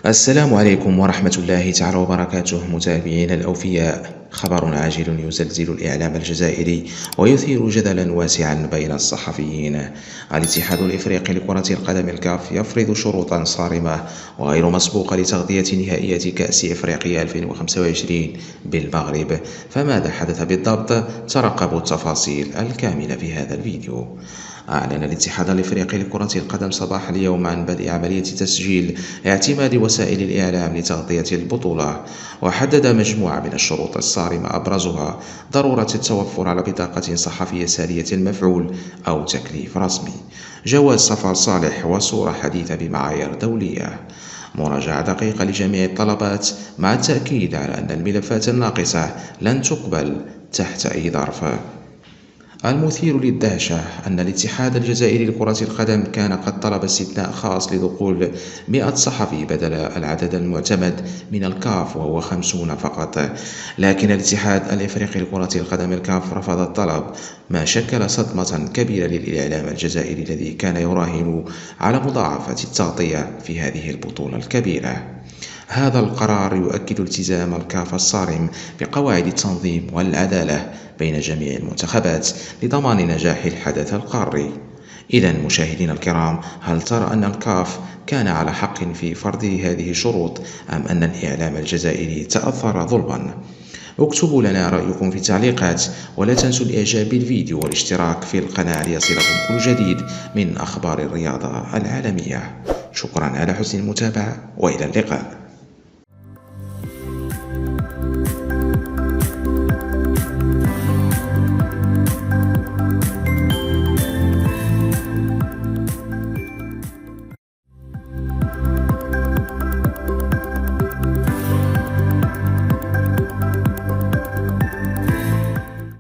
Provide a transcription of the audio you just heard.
السلام عليكم ورحمة الله تعالى وبركاته. متابعينا الأوفياء، خبر عاجل يزلزل الإعلام الجزائري ويثير جدلا واسعا بين الصحفيين. الاتحاد الإفريقي لكرة القدم الكاف يفرض شروطا صارمة وغير مسبوقة لتغطية نهائيات كأس إفريقيا 2025 بالمغرب. فماذا حدث بالضبط؟ ترقبوا التفاصيل الكاملة في هذا الفيديو. أعلن الاتحاد الإفريقي لكرة القدم صباح اليوم عن بدء عملية تسجيل اعتماد وسائل الإعلام لتغطية البطولة، وحدد مجموعة من الشروط الصارمة أبرزها ضرورة التوفر على بطاقة صحفية سارية المفعول أو تكليف رسمي، جواز سفر صالح وصورة حديثة بمعايير دولية، مراجعة دقيقة لجميع الطلبات، مع التأكيد على أن الملفات الناقصة لن تقبل تحت أي ظرف. المثير للدهشة أن الاتحاد الجزائري لكرة القدم كان قد طلب استثناء خاص لدخول 100 صحفي بدل العدد المعتمد من الكاف وهو 50 فقط، لكن الاتحاد الإفريقي لكرة القدم الكاف رفض الطلب، ما شكل صدمة كبيرة للإعلام الجزائري الذي كان يراهن على مضاعفة التغطية في هذه البطولة الكبيرة. هذا القرار يؤكد التزام الكاف الصارم بقواعد التنظيم والعدالة بين جميع المنتخبات لضمان نجاح الحدث القاري. إذا مشاهدينا الكرام، هل ترى أن الكاف كان على حق في فرض هذه الشروط، أم أن الإعلام الجزائري تأثر ظلما؟ اكتبوا لنا رأيكم في التعليقات، ولا تنسوا الإعجاب بالفيديو والاشتراك في القناة ليصلكم كل جديد من أخبار الرياضة العالمية. شكرا على حسن المتابعة، وإلى اللقاء.